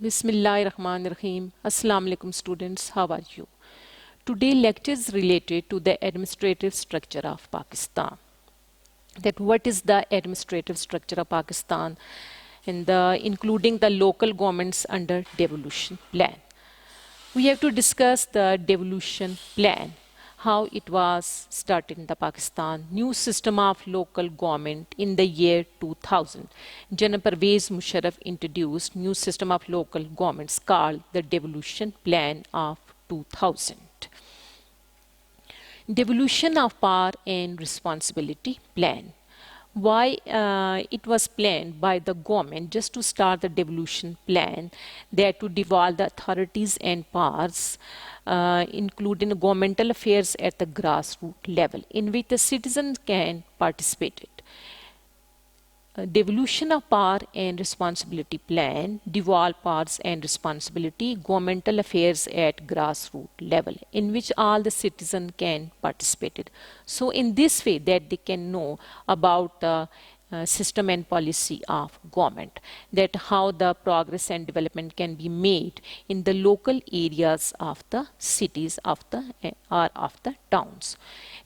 Bismillahirrahmanirrahim. Assalamu alaikum students. How are you? Today lecture is related to the administrative structure of Pakistan. That what is the administrative structure of Pakistan and including the local governments under devolution plan. We have to discuss the devolution plan, how it was started in the Pakistan, new system of local government in the year 2000. General Pervez Musharraf introduced new system of local governments called the devolution plan of 2000. Devolution of power and responsibility plan. Why it was planned by the government just to start the devolution plan, that to devolve the authorities and powers, including governmental affairs at the grassroots level, in which the citizens can participate. Devolution of power and responsibility plan, devolve powers and responsibility, governmental affairs at grassroots level, in which all the citizens can participate. So in this way that they can know about the system and policy of government, that how the progress and development can be made in the local areas of the cities of the or of the towns.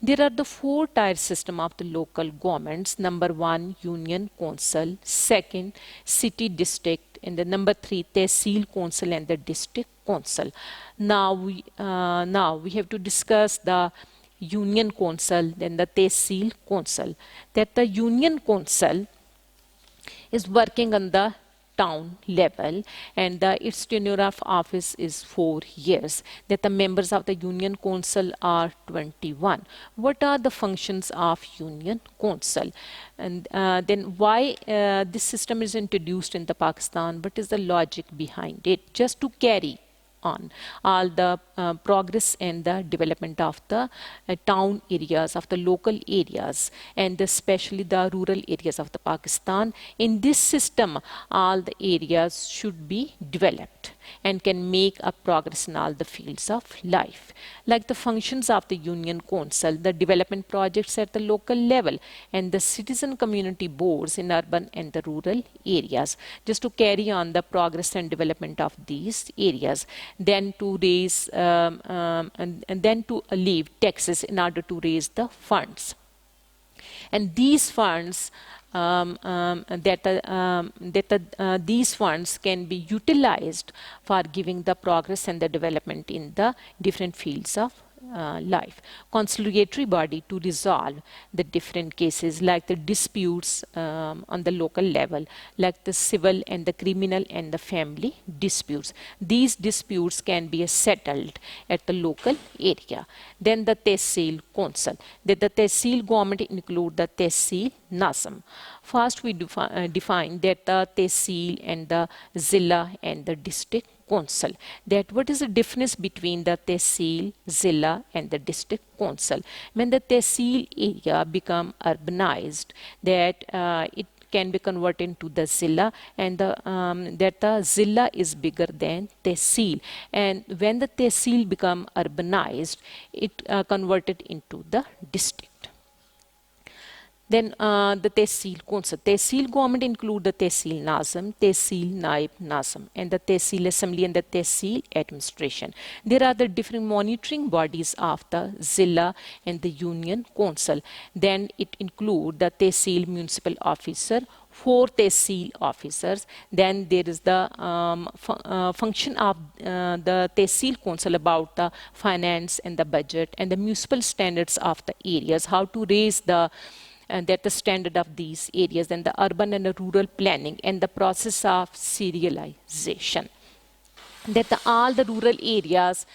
There are the four tier system of the local governments. Number one, union council. Second, city district. And the number three, tehsil council and the district council. Now we have to discuss the union council, then the tehsil council. That the union council is working on the town level, and its tenure of office is 4 years. That the members of the union council are 21. What are the functions of union council? And then why this system is introduced in the Pakistan? What is the logic behind it? Just to carry on all the progress and the development of the town areas, of the local areas, and especially the rural areas of the Pakistan. In this system, all the areas should be developed and can make a progress in all the fields of life. Like the functions of the union council, the development projects at the local level, and the citizen community boards in urban and the rural areas, just to carry on the progress and development of these areas. Then to raise and then to leave taxes in order to raise the funds. And these funds these funds can be utilized for giving the progress and the development in the different fields of life. Conciliatory body to resolve the different cases, like the disputes on the local level, like the civil and the criminal and the family disputes. These disputes can be settled at the local area. Then the tehsil council. The tehsil government include the tehsil nazam. First we define that the tehsil and the zilla and the district council. That what is the difference between the tehsil, zilla and the district council? When the tehsil area become urbanized, that it can be converted into the zilla, and that the zilla is bigger than tehsil. And when the tehsil become urbanized, it converted into the district. Then the tehsil council. Tehsil government include the tehsil nazam, tehsil naib nazam, and the tehsil assembly and the tehsil administration. There are the different monitoring bodies of the zilla and the union council. Then it include the tehsil municipal officer, 4 tehsil officers. Then there is the function of the tehsil council about the finance and the budget and the municipal standards of the areas, how to raise the that the standard of these areas, and the urban and the rural planning, and the process of serialization. That all the rural areas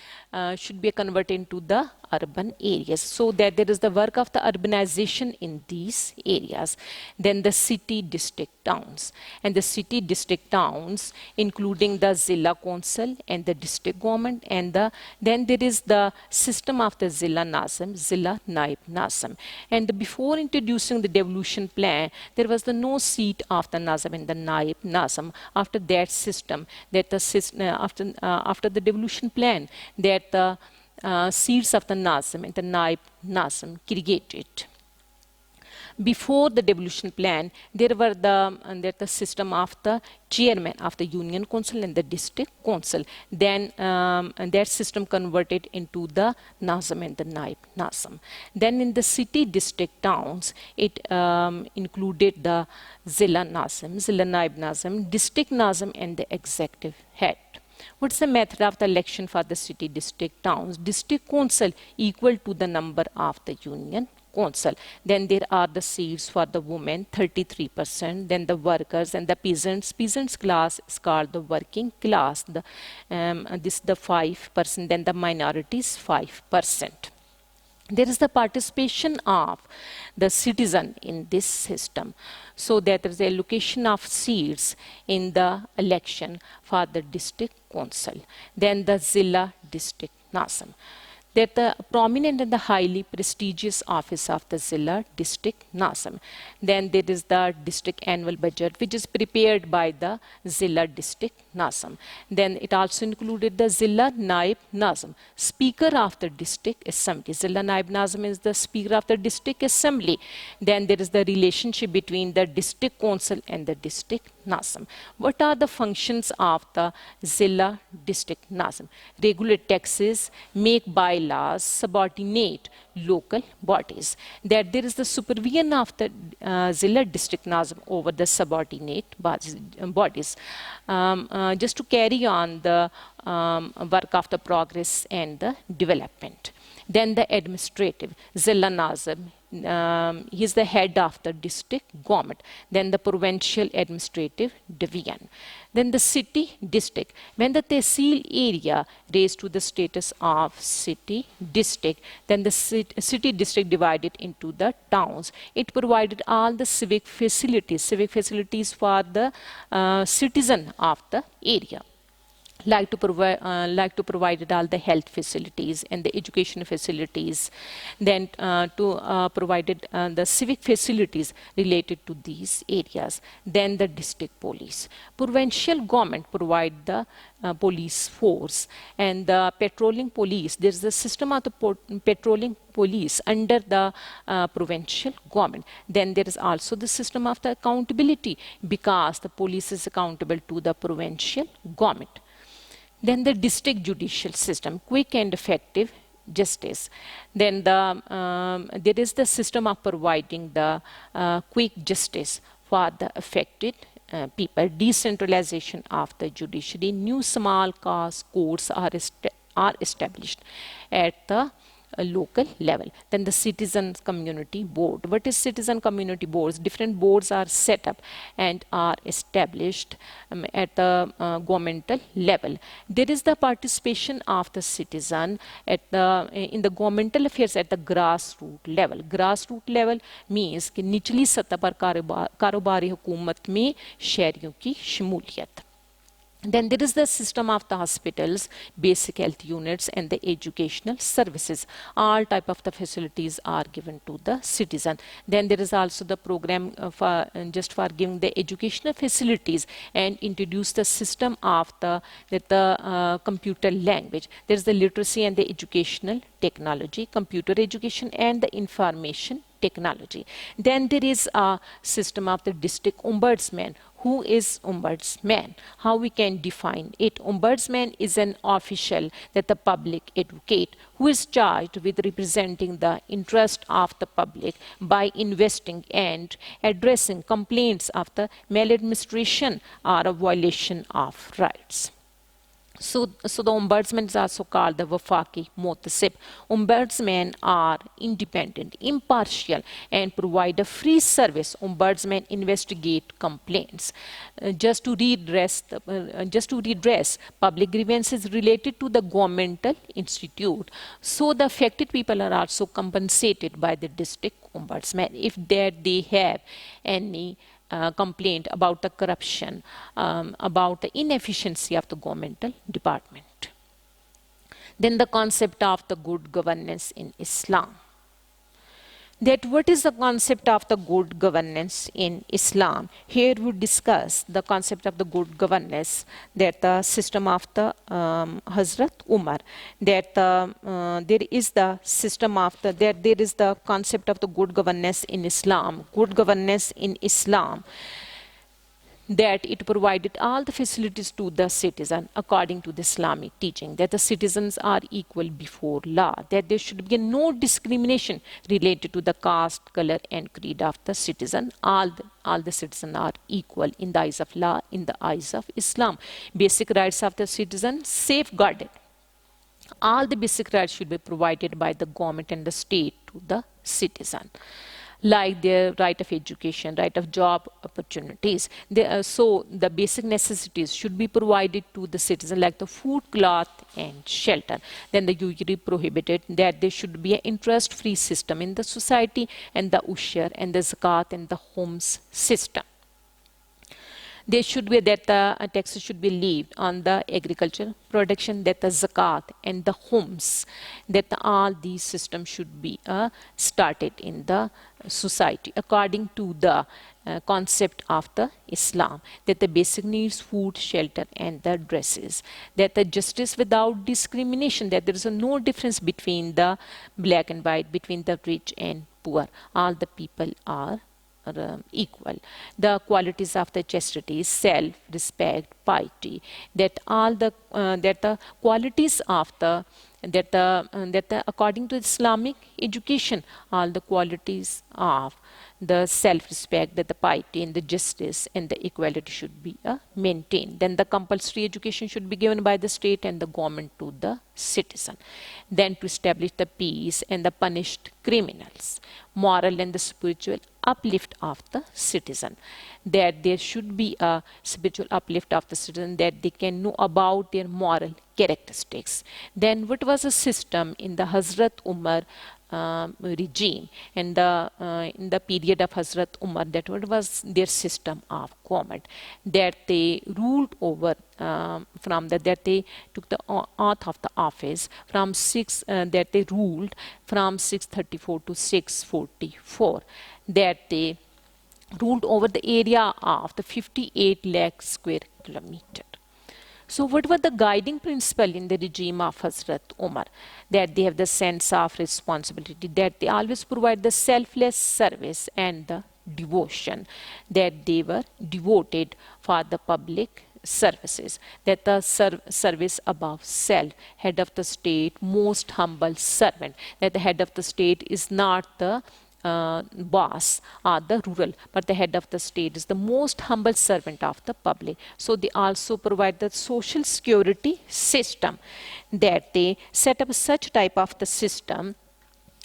should be converted into the urban areas, so that there is the work of the urbanization in these areas. Then the city district towns, and the city district towns including the zilla council and the district government, and then there is the system of the zilla nazam, zilla naib nazam. And before introducing the devolution plan, there was the no seat of the nazam and the naib nazam. After that system, that the after the devolution plan, that the seats of the nazam and the naib nazam created. Before the devolution plan, there were the system of the chairman of the union council and the district council. Then and that system converted into the Nazam and the Naib Nazam. Then in the city district towns, it included the Zilla Nazam, Zilla Naib Nazam, district Nazam, and the executive head. What's the method of the election for the city district towns? District council equal to the number of the union council. Then there are the seats for the women, 33%. Then the workers and the peasants. Peasants class is called the working class. This the 5%. Then the minorities 5%. There is the participation of the citizen in this system, so that there is a allocation of seats in the election for the district council. Then the Zilla district Nazam. That the prominent and the highly prestigious office of the Zilla district Nazam. Then there is the district annual budget, which is prepared by the Zilla district Nazam. Then it also included the Zilla Naib Nazam, Speaker of the District Assembly. Zilla Naib Nazam is the Speaker of the District Assembly. Then there is the relationship between the District Council and the District Nazam. What are the functions of the Zilla District Nazam? Regulate taxes, make bylaws, subordinate local bodies. That there is the supervision of the Zilla District Nazam over the subordinate bodies. Just to carry on the work of the progress and the development. Then the administrative, Zilla Nazam, he is the head of the district government. Then the provincial administrative division. Then the city district. When the tehsil area raised to the status of city district, then the city district divided into the towns. It provided all the civic facilities for the citizen of the area. Like to provide all the health facilities and the education facilities, then to provided the civic facilities related to these areas. Then the district police. Provincial government provide the police force and the patrolling police. There is the system of the patrolling police under the provincial government. Then there is also the system of the accountability, because the police is accountable to the provincial government. Then the district judicial system, quick and effective justice. Then there is the system of providing the quick justice for the affected people. Decentralization of the judiciary. New small cause courts are established at the local level. Then the citizen community board. What is citizen community boards? Different boards are set up and are established at the governmental level. There is the participation of the citizen at in the governmental affairs at the grassroots level. Grassroots level means कि निचली सतह पर कारोबारी हुकूमत में शहरियों की शमूलियत. Then there is the system of the hospitals, basic health units, and the educational services. All type of the facilities are given to the citizen. Then there is also the program for just for giving the educational facilities and introduce the system of the computer language. There is the literacy and the educational technology, computer education, and the information technology. Then there is a system of the district ombudsman. Who is ombudsman? How we can define it? Ombudsman is an official that the public advocate who is charged with representing the interest of the public by investing and addressing complaints of the maladministration or a violation of rights. So the ombudsman is also called the Wafaki Motasib. Ombudsmen are independent, impartial, and provide a free service. Ombudsmen investigate complaints just to redress public grievances related to the governmental institute. So the affected people are also compensated by the district ombudsman if they have any complaint about the corruption, about the inefficiency of the governmental department. Then the concept of the good governance in Islam. That what is the concept of the good governance in Islam. Here we discuss the concept of the good governance, that the system of the Hazrat Umar, that there is the system of the, that there is the concept of the good governance in Islam. Good governance in Islam, that it provided all the facilities to the citizen according to the Islamic teaching, that the citizens are equal before law, that there should be no discrimination related to the caste, color, and creed of the citizen. All the citizens are equal in the eyes of law, in the eyes of Islam. Basic rights of the citizen safeguarded. All the basic rights should be provided by the government and the state to the citizen, like their right of education, right of job opportunities. So the basic necessities should be provided to the citizen, like the food, cloth, and shelter. Then the usury prohibited, that there should be an interest-free system in the society, and the ushur and the zakat and the homes system. There should be that the taxes should be levied on the agricultural production, that the zakat and the homes, that all these systems should be started in the society according to the concept of the Islam, that the basic needs, food, shelter, and the dresses, that the justice without discrimination, that there is no difference between the black and white, between the rich and poor. All the people are equal. The qualities of the chastity, self-respect, piety, that all the that the qualities of the according to Islamic education, all the qualities of the self-respect, that the piety and the justice and the equality should be maintained. Then the compulsory education should be given by the state and the government to the citizen. Then to establish the peace and the punished criminals, moral and the spiritual uplift of the citizen, that there should be a spiritual uplift of the citizen, that they can know about their moral characteristics. Then what was a system in the Hazrat Umar regime, and in the period of Hazrat Umar, that what was their system of government, that they ruled over that they took the oath of the office from that they ruled from 634 to 644, that they ruled over the area of the 58 lakh square kilometer. So what were the guiding principle in the regime of Hazrat Umar? That they have the sense of responsibility, that they always provide the selfless service and the devotion, that they were devoted for the public services, that the service above self, head of the state, most humble servant, that the head of the state is not the boss or the rural, but the head of the state is the most humble servant of the public. So they also provide the social security system, that they set up such type of the system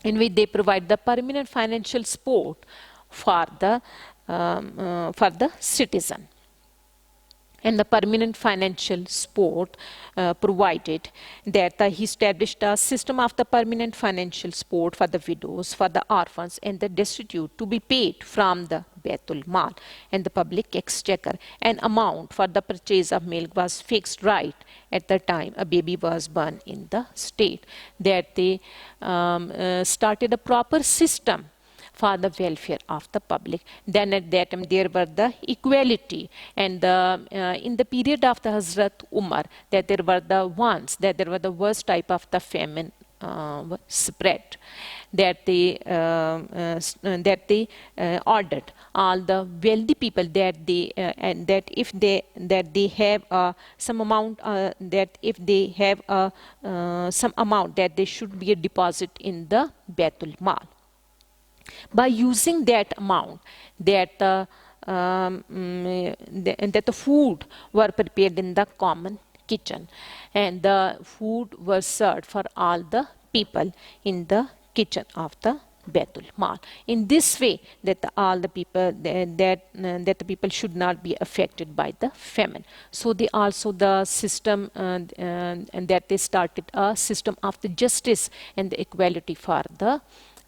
in which they provide the permanent financial support for the citizen. And the permanent financial support provided, that he established a system of the permanent financial support for the widows, for the orphans, and the destitute to be paid from the Baitul Mal and the public exchequer. An amount for the purchase of milk was fixed right at the time a baby was born in the state, that they started a proper system for the welfare of the public. Then at that time there were the equality, and in the period of the Hazrat Umar, that there were the worst type of the famine spread, that they ordered all the wealthy people, that they and that if they have some amount, that if they have some amount, that they should be a deposit in the Baitul Mal. By using that amount, that the food were prepared in the common kitchen, and the food was served for all the people in the kitchen of the Baitul Mal. In this way, that all the people that the people should not be affected by the famine. So they also the system and that they started a system of the justice and the equality for the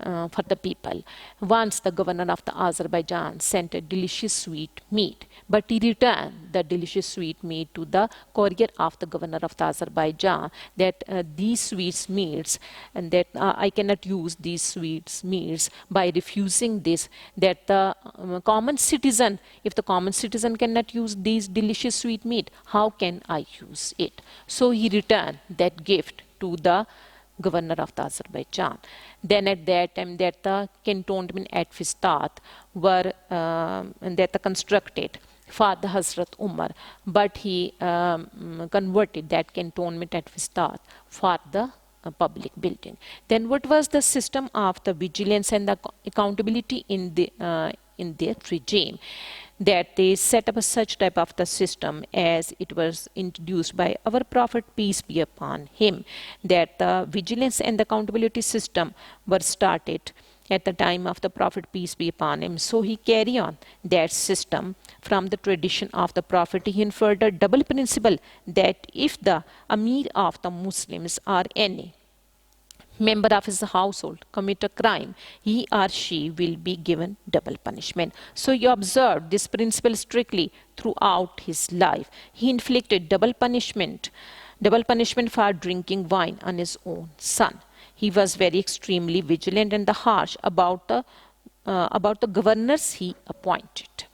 for the people. Once the governor of the Azerbaijan sent a delicious sweet meat, but he returned the delicious sweet meat to the courier of the governor of the Azerbaijan that these sweet meats and that I cannot use these sweet meats by refusing this, that the common citizen, if the common citizen cannot use these delicious sweet meat, how can I use it? So he returned that gift to the governor of the Azerbaijan. Then at that time that the cantonment at Fistat were that the constructed for the Hazrat Umar, but he converted that cantonment at Fistat for the public building. Then what was the system of the vigilance and the accountability in their regime? That they set up a such type of the system as it was introduced by our Prophet, peace be upon him, that the vigilance and the accountability system were started at the time of the Prophet, peace be upon him. So he carry on that system from the tradition of the Prophet. He inferred a double principle that if the Amir of the Muslims or any member of his household commit a crime, he or she will be given double punishment. So he observed this principle strictly throughout his life. He inflicted double punishment for drinking wine on his own son. He was very extremely vigilant and harsh about the governors he appointed.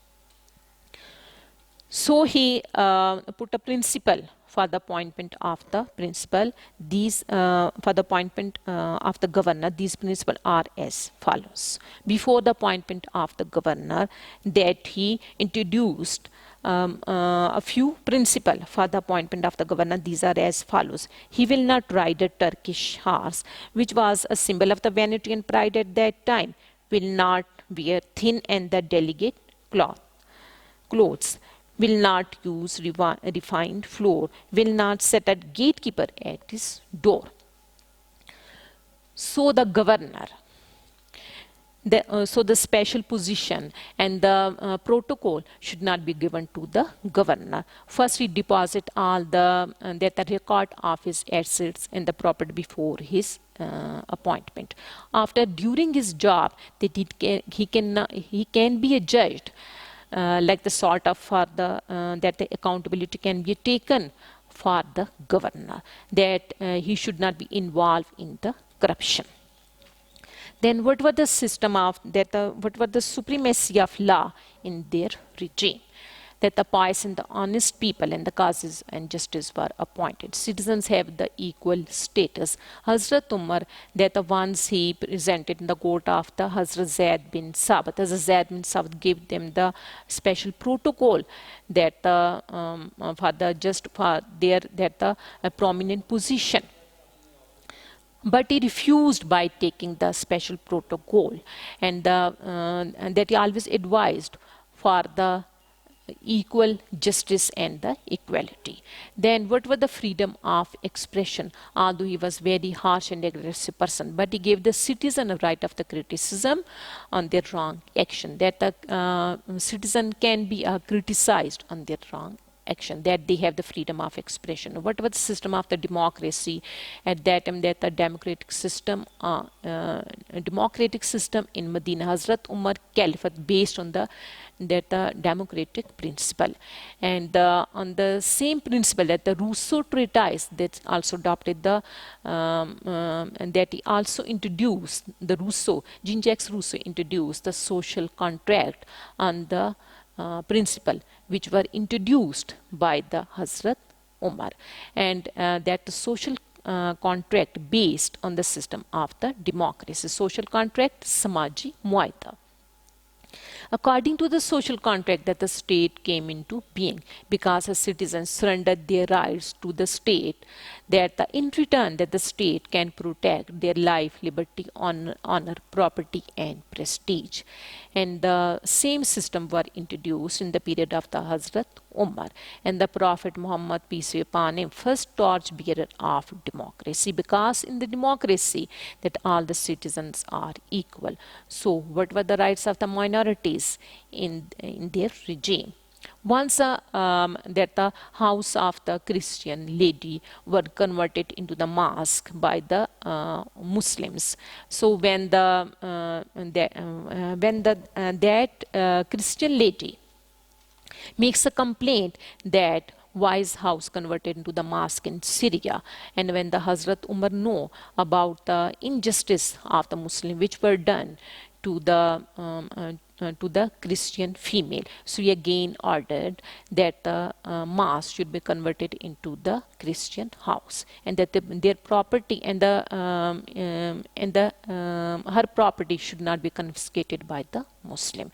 So he put a principle for the appointment of the principal. These for the appointment of the governor, these principles are as follows. Before the appointment of the governor, that he introduced a few principles for the appointment of the governor. These are as follows. He will not ride a Turkish horse, which was a symbol of the vanity and pride at that time. Will not wear thin and the delicate clothes. Will not use refined flour, will not set a gatekeeper at his door. So the governor, so the special position and the protocol should not be given to the governor. First, he deposit all the record of his assets and the property before his appointment. After, during his job, that he can be judged. Like the sort of for the that the accountability can be taken for the governor, that he should not be involved in the corruption. Then what were the system of that what were the supremacy of law in their regime? That the pious and the honest people and the causes and justice were appointed. Citizens have the equal status. Hazrat Umar, that the ones he presented in the court of the Hazrat Zaid bin Sabit. Hazrat Zaid bin Sabit gave them the special protocol that for the just for their that the prominent position. But he refused by taking the special protocol, and that he always advised for the equal justice and the equality. Then what was the freedom of expression? Although he was very harsh and aggressive person, but he gave the citizen a right of the criticism on their wrong action, that the citizen can be criticized on their wrong action, that they have the freedom of expression. What was the system of the democracy at that time? That the democratic system in Medina, Hazrat Umar Caliphate based on the democratic principle, and on the same principle that the Rousseau treatise that also adopted the and that he also introduced the Jean-Jacques Rousseau introduced the social contract on the principle which were introduced by the Hazrat Umar, and that the social contract based on the system of the democracy. Social contract, Samaji Muaita. According to the social contract, that the state came into being because the citizens surrendered their rights to the state, that in return that the state can protect their life, liberty, honor, property and prestige. And the same system were introduced in the period of the Hazrat Umar, and the Prophet Muhammad, peace be upon him, first torch bearer of democracy, because in the democracy that all the citizens are equal. So what were the rights of the minorities in their regime? Once that the house of the Christian lady were converted into the mosque by the Muslims. So when that Christian lady makes a complaint that why is house converted into the mosque in Syria, and when the Hazrat Umar know about the injustice of the Muslim which were done to the Christian female, so he again ordered that the mosque should be converted into the Christian house, and that their property and her property should not be confiscated by the Muslim.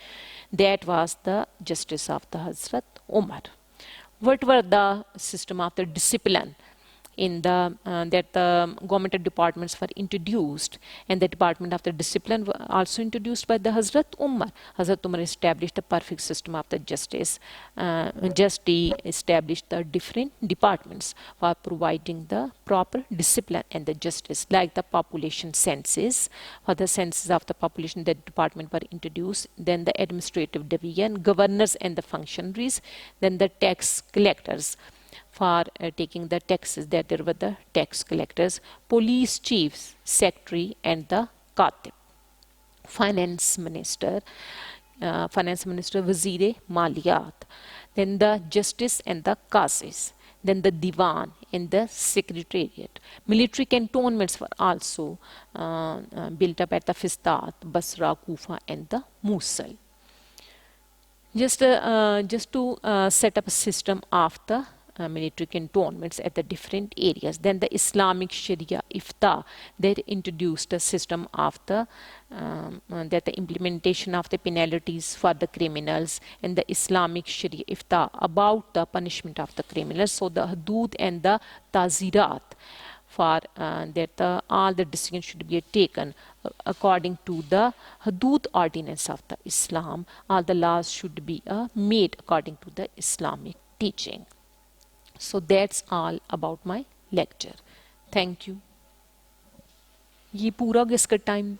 That was the justice of the Hazrat Umar. What were the system of the discipline in the that the government departments were introduced, and the department of the discipline were also introduced by the Hazrat Umar. Hazrat Umar established a perfect system of the justice. Just he established the different departments for providing the proper discipline and the justice, like the population census. For the census of the population, the department were introduced. Then the administrative division, governors and the functionaries, then the tax collectors for taking the taxes, that there were the tax collectors, police chiefs, secretary, and the katib. Finance minister, Wazir Maliyat, then the justice and the qazis, then the divan and the secretariat. Military cantonments were also built up at the Fistat, Basra, Kufa, and the Mosul. Just to set up a system of the military cantonments at the different areas. Then the Islamic Sharia Ifta, they introduced a system of the that the implementation of the penalties for the criminals, and the Islamic Sharia Ifta about the punishment of the criminals. So the hudud and the tazirat for that all the decisions should be taken according to the hudud ordinance of the Islam. All the laws should be made according to the Islamic teaching. So that's all about my lecture. Thank you. ये पूरा हो गया, इसका time